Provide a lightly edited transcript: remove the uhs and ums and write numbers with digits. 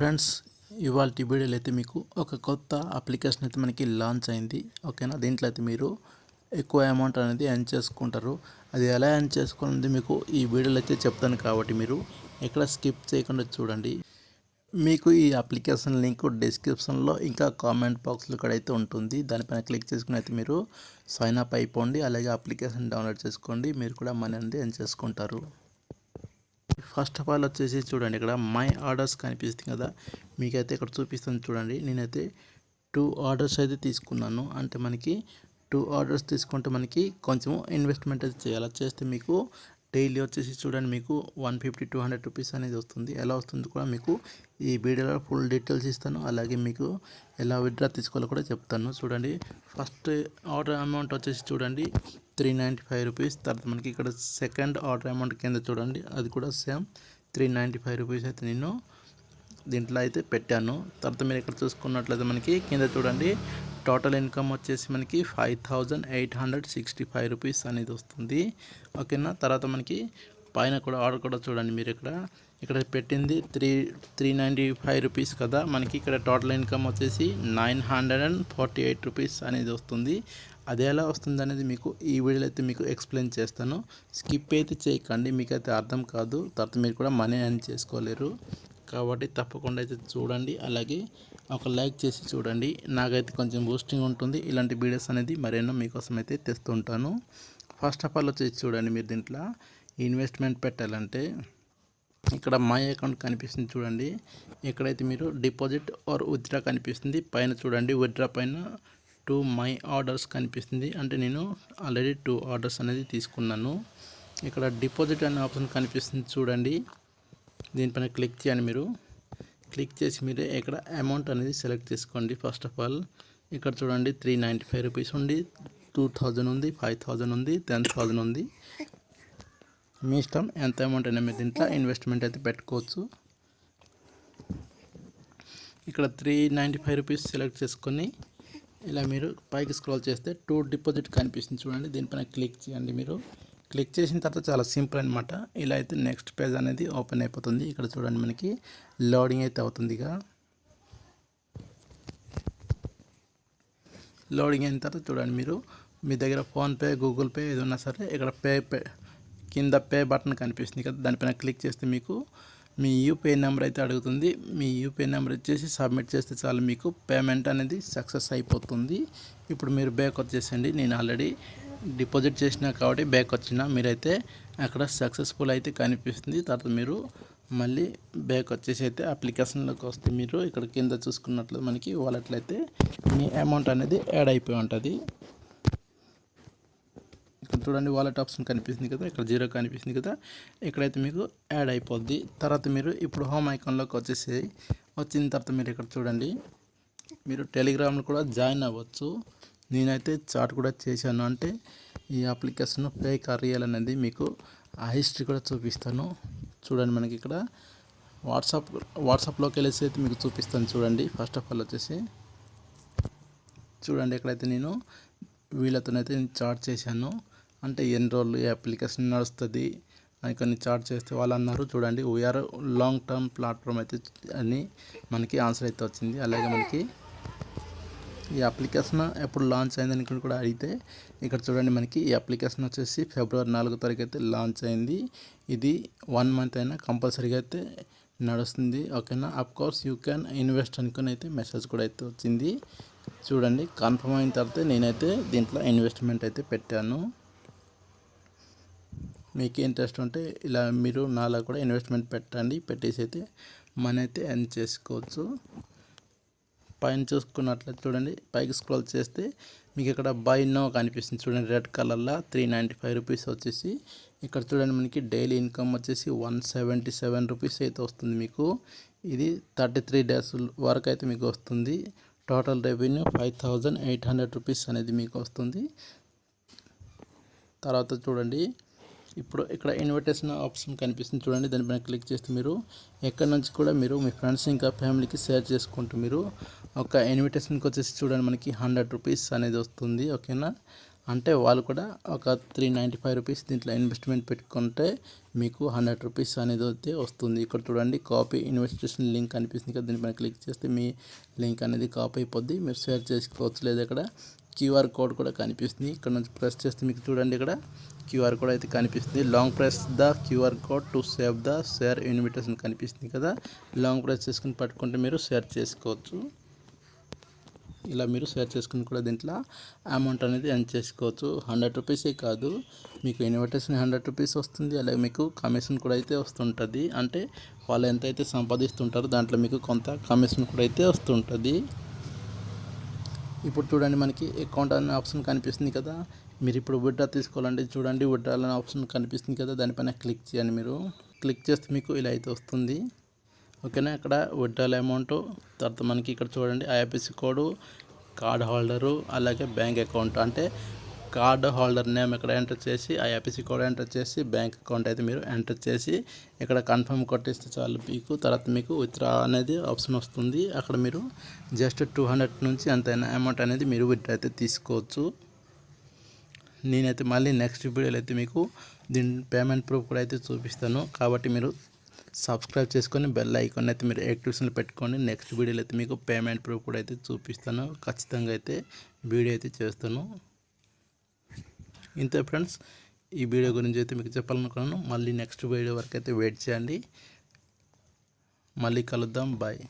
Friends, ఇవాల్టి వీడియోలో అయితే మీకు ఒక కొత్త అప్లికేషన్ అయితే మనకి లాంచ్ అయింది. ఓకేనా, దీంట్లో అయితే మీరు ఎక్కువ అమౌంట్ అనేది ఎర్న్ చేసుకుంటారు. అది ఎలా ఎర్న్ చేసుకోవాలనేది మీకు ఈ వీడియోలో అయితే చెప్తాను, కాబట్టి మీరు ఎక్కడ స్కిప్ చేయకుండా చూడండి. మీకు ఈ అప్లికేషన్ లింక్ డిస్క్రిప్షన్లో ఇంకా కామెంట్ బాక్స్లో కూడా అయితే ఉంటుంది. దానిపైన క్లిక్ చేసుకుని అయితే మీరు సైన్ అప్ అయిపోండి. అలాగే అప్లికేషన్ డౌన్లోడ్ చేసుకోండి, మీరు కూడా మనీ అనేది ఎర్న్ చేసుకుంటారు. ఫస్ట్ ఆఫ్ ఆల్ వచ్చేసి చూడండి, ఇక్కడ మై ఆర్డర్స్ కనిపిస్తుంది కదా, మీకైతే ఇక్కడ చూపిస్తుంది చూడండి. నేనైతే 2 ఆర్డర్స్ అయితే తీసుకున్నాను. అంటే మనకి 2 ఆర్డర్స్ తీసుకుంటే మనకి కొంచెం ఇన్వెస్ట్మెంట్ అయితే చేయాలి. చేస్తే మీకు డైలీ వచ్చేసి చూడండి మీకు 150-200 రూపీస్ అనేది వస్తుంది. ఎలా వస్తుంది కూడా మీకు ఈ వీడియోలో ఫుల్ డీటెయిల్స్ ఇస్తాను. అలాగే మీకు ఎలా విత్డ్రా తీసుకోవాలో కూడా చెప్తాను. చూడండి, ఫస్ట్ ఆర్డర్ అమౌంట్ వచ్చేసి చూడండి 395 రూపీస్. తర్వాత మనకి ఇక్కడ సెకండ్ ఆర్డర్ అమౌంట్ కింద చూడండి, అది కూడా సేమ్ 395 రూపీస్ అయితే నేను దీంట్లో అయితే పెట్టాను. తర్వాత మీరు ఇక్కడ చూసుకున్నట్లయితే మనకి కింద చూడండి టోటల్ ఇన్కమ్ వచ్చేసి మనకి 5865 రూపీస్ అనేది వస్తుంది. ఓకేనా, తర్వాత మనకి పైన కూడా ఆర్డర్ కూడా చూడండి, మీరు ఇక్కడ పెట్టింది 395 రూపీస్ కదా, మనకి ఇక్కడ టోటల్ ఇన్కమ్ వచ్చేసి 948 రూపీస్ అనేది వస్తుంది. అది ఎలా వస్తుంది అనేది మీకు ఈ వీడియోలో అయితే మీకు ఎక్స్ప్లెయిన్ చేస్తాను. స్కిప్ అయితే చేయకండి, మీకైతే అర్థం కాదు, తర్వాత మీరు కూడా మనీ ఎర్న్ చేసుకోలేరు. కాబట్టి తప్పకుండా అయితే చూడండి, అలాగే ఒక లైక్ చేసి చూడండి. నాకైతే కొంచెం బూస్టింగ్ ఉంటుంది. ఇలాంటి వీడియోస్ అనేది మరెన్నో మీకోసం అయితే తెస్తుంటాను. ఫస్ట్ ఆఫ్ ఆల్ వచ్చేసి చూడండి, మీరు దీంట్లో ఇన్వెస్ట్మెంట్ పెట్టాలంటే ఇక్కడ మై అకౌంట్ కనిపిస్తుంది చూడండి. ఇక్కడైతే మీరు డిపాజిట్ ఆర్ విత్డ్రా కనిపిస్తుంది. పైన చూడండి విత్డ్రా పైన 2 మై ఆర్డర్స్ కనిపిస్తుంది. అంటే నేను ఆల్రెడీ 2 ఆర్డర్స్ అనేది తీసుకున్నాను. ఇక్కడ డిపాజిట్ అనే ఆప్షన్ కనిపిస్తుంది చూడండి, దీనిపైన క్లిక్ చేయండి. మీరు క్లిక్ చేసి మీరు ఇక్కడ అమౌంట్ అనేది సెలెక్ట్ చేసుకోండి. ఫస్ట్ ఆఫ్ ఆల్ ఇక్కడ చూడండి 395 రూపీస్ ఉంది, 2000 ఉంది, 5000 ఉంది, 10,000 ఉంది. మీ ఇష్టం ఎంత అమౌంట్ అయినా మీరు దీంట్లో ఇన్వెస్ట్మెంట్ అయితే పెట్టుకోవచ్చు. ఇక్కడ 395 రూపీస్ సెలెక్ట్ చేసుకొని ఇలా మీరు పైకి స్క్రోల్ చేస్తే 2 డిపాజిట్ కనిపిస్తుంది చూడండి, దీనిపైన క్లిక్ చేయండి. మీరు క్లిక్ చేసిన తర్వాత చాలా సింపుల్ అనమాట. ఇలా అయితే నెక్స్ట్ పేజ్ అనేది ఓపెన్ అయిపోతుంది. ఇక్కడ చూడండి మనకి లోడింగ్ అయితే అవుతుంది. ఇక లోడింగ్ అయిన తర్వాత చూడండి, మీరు మీ దగ్గర ఫోన్పే, గూగుల్ పే ఏది ఉన్నా సరే ఇక్కడ పే కింద పే బటన్ కనిపిస్తుంది కదా, దానిపైన క్లిక్ చేస్తే మీకు మీ యూపీఐ నెంబర్ అయితే అడుగుతుంది. మీ యూపీఐ నెంబర్ ఇచ్చేసి సబ్మిట్ చేస్తే చాలు, మీకు పేమెంట్ అనేది సక్సెస్ అయిపోతుంది. ఇప్పుడు మీరు బ్యాక్ వచ్చేసండి. నేను ఆల్రెడీ డిపాజిట్ చేసినా కాబట్టి బ్యాక్ వచ్చిన, మీరైతే అక్కడ సక్సెస్ఫుల్ అయితే కనిపిస్తుంది. తర్వాత మీరు మళ్ళీ బ్యాక్ వచ్చేసి అయితే అప్లికేషన్లోకి వస్తే మీరు ఇక్కడ కింద చూసుకున్నట్లు మనకి వాలెట్లో అయితే మీ అమౌంట్ అనేది యాడ్ అయిపోయి ఉంటుంది. ఇక్కడ చూడండి వాలెట్ ఆప్షన్ కనిపిస్తుంది కదా, ఇక్కడ 0 కనిపిస్తుంది కదా, ఇక్కడైతే మీకు యాడ్ అయిపోద్ది. తర్వాత మీరు ఇప్పుడు హోమ్ ఐకాన్లోకి వచ్చిన తర్వాత మీరు ఇక్కడ చూడండి, మీరు టెలిగ్రామ్లో కూడా జాయిన్ అవ్వచ్చు. నేనైతే చాట్ కూడా చేశాను. అంటే ఈ అప్లికేషన్ ఫేక్ ఆర్ రియల్ అనేది మీకు ఆ హిస్టరీ కూడా చూపిస్తాను. చూడండి, మనకి ఇక్కడ వాట్సాప్లోకి వెళ్ళేసి అయితే మీకు చూపిస్తాను చూడండి. ఫస్ట్ ఆఫ్ ఆల్ వచ్చేసి చూడండి, ఇక్కడైతే నేను వీళ్ళతోనైతే నేను చాట్ చేశాను. అంటే ఎన్ని రోజులు ఈ అప్లికేషన్ నడుస్తుంది అని కొన్ని చాట్ చేస్తే వాళ్ళు అన్నారు చూడండి, వీఆర్ లాంగ్ టర్మ్ ప్లాట్ఫామ్ అయితే అని మనకి ఆన్సర్ అయితే వచ్చింది. అలాగే మనకి ఈ అప్లికేషన్ ఎప్పుడు లాంచ్ అయిందని కూడా అడిగితే ఇక్కడ చూడండి, మనకి ఈ అప్లికేషన్ వచ్చేసి ఫిబ్రవరి 4వ తారీఖు అయితే లాంచ్ అయింది. ఇది 1 మంత్ అయినా కంపల్సరీగా అయితే నడుస్తుంది. ఓకేనా, అఫ్కోర్స్ యూ క్యాన్ ఇన్వెస్ట్ అనుకుని అయితే మెసేజ్ కూడా అయితే వచ్చింది. చూడండి, కన్ఫర్మ్ అయిన తర్వాత నేనైతే దీంట్లో ఇన్వెస్ట్మెంట్ అయితే పెట్టాను. మీకు ఇంట్రెస్ట్ ఉంటే ఇలా మీరు నాలా కూడా ఇన్వెస్ట్మెంట్ పెట్టండి, పెట్టేసి అయితే మనీ అయితే ఎర్న్ చేసుకోవచ్చు. పైన చూసుకున్నట్లయితే చూడండి, పైకి స్క్రోల్ చేస్తే మీకు ఇక్కడ బై నో కనిపిస్తుంది చూడండి, రెడ్ కలర్లో 395 రూపీస్ వచ్చేసి. ఇక్కడ చూడండి, మనకి డైలీ ఇన్కమ్ వచ్చేసి 177 రూపీస్ అయితే వస్తుంది మీకు. ఇది 33 డేస్ వరకు అయితే మీకు వస్తుంది. టోటల్ రెవెన్యూ 5800 రూపీస్ అనేది మీకు వస్తుంది. తర్వాత చూడండి, ఇప్పుడు ఇక్కడ ఇన్విటేషన్ ఆప్షన్ కనిపిస్తుంది చూడండి, దానిపైన క్లిక్ చేస్తే మీరు ఎక్కడి నుంచి కూడా మీరు మీ ఫ్రెండ్స్ ఇంకా ఫ్యామిలీకి షేర్ చేసుకుంటూ మీరు ఒక ఇన్విటేషన్కి వచ్చేసి చూడండి మనకి 100 రూపీస్ అనేది వస్తుంది. ఓకేనా, అంటే వాళ్ళు కూడా ఒక 395 రూపీస్ దీంట్లో ఇన్వెస్ట్మెంట్ పెట్టుకుంటే మీకు 100 రూపీస్ అనేది అయితే వస్తుంది. ఇక్కడ చూడండి కాపీ ఇన్వెస్టిగేషన్ లింక్ అనిపిస్తుంది కదా, దీనిపైన క్లిక్ చేస్తే మీ లింక్ అనేది కాపీ అయిపోద్ది, మీరు షేర్ చేసుకోవచ్చు. లేదా ఇక్కడ క్యూఆర్ కోడ్ కూడా కనిపిస్తుంది, ఇక్కడ నుంచి ప్రెస్ చేస్తే మీకు చూడండి ఇక్కడ క్యూఆర్ కోడ్ అయితే కనిపిస్తుంది. Long press the QR code to save the share invitation కనిపిస్తుంది కదా, లాంగ్ ప్రెస్ చేసుకుని పట్టుకుంటే మీరు షేర్ చేసుకోవచ్చు. ఇలా మీరు షేర్ చేసుకుని కూడా దీంట్లో అమౌంట్ అనేది ఎర్న్ చేసుకోవచ్చు. 100 రూపీసే కాదు, మీకు ఇన్విటేషన్ 100 రూపీస్ వస్తుంది, అలాగే మీకు కమిషన్ కూడా అయితే వస్తుంటుంది. అంటే వాళ్ళు ఎంతైతే సంపాదిస్తుంటారో దాంట్లో మీకు కొంత కమిషన్ కూడా అయితే వస్తుంటుంది. ఇప్పుడు చూడండి మనకి అకౌంట్ అనే ఆప్షన్ కనిపిస్తుంది కదా, మీరు ఇప్పుడు విత్డ్రా తీసుకోవాలంటే చూడండి విత్డ్రా అనే ఆప్షన్ కనిపిస్తుంది కదా, దానిపైన క్లిక్ చేయండి. మీరు క్లిక్ చేస్తే మీకు ఇలా అయితే వస్తుంది. ఓకేనా, ఇక్కడ విత్డ్రాల్ అమౌంట్, తర్వాత మనకి ఇక్కడ చూడండి ఐఎఫ్ఎస్సి కోడ్, కార్డ్ హోల్డరు, అలాగే బ్యాంక్ అకౌంట్. అంటే కార్డ్ హోల్డర్ నేమ్ ఇక్కడ ఎంటర్ చేసి ఐఎఫ్ఎస్సి కోడ్ ఎంటర్ చేసి బ్యాంక్ అకౌంట్ అయితే మీరు ఎంటర్ చేసి ఇక్కడ కన్ఫర్మ్ కొట్టేస్తే చాలు మీకు. తర్వాత మీకు విత్డ్రా అనేది ఆప్షన్ వస్తుంది, అక్కడ మీరు జస్ట్ 200 నుంచి అంతైనా అమౌంట్ అనేది మీరు విత్డ్రా అయితే తీసుకోవచ్చు. నేనైతే మళ్ళీ నెక్స్ట్ వీడియోలో అయితే మీకు దీని పేమెంట్ ప్రూఫ్ కూడా అయితే చూపిస్తాను. కాబట్టి మీరు సబ్స్క్రైబ్ చేసుకొని బెల్ ఐకాన్ అయితే మీరు యాక్టివేషన్లో పెట్టుకోండి. నెక్స్ట్ వీడియోలో అయితే మీకు పేమెంట్ ప్రూఫ్ కూడా అయితే చూపిస్తాను, ఖచ్చితంగా అయితే వీడియో అయితే చేస్తాను. ఇంతే ఫ్రెండ్స్, ఈ వీడియో గురించి అయితే మీకు చెప్పాలనుకున్నాను. మళ్ళీ నెక్స్ట్ వీడియో వరకు అయితే వెయిట్ చేయండి. మళ్ళీ కలుద్దాం, బాయ్.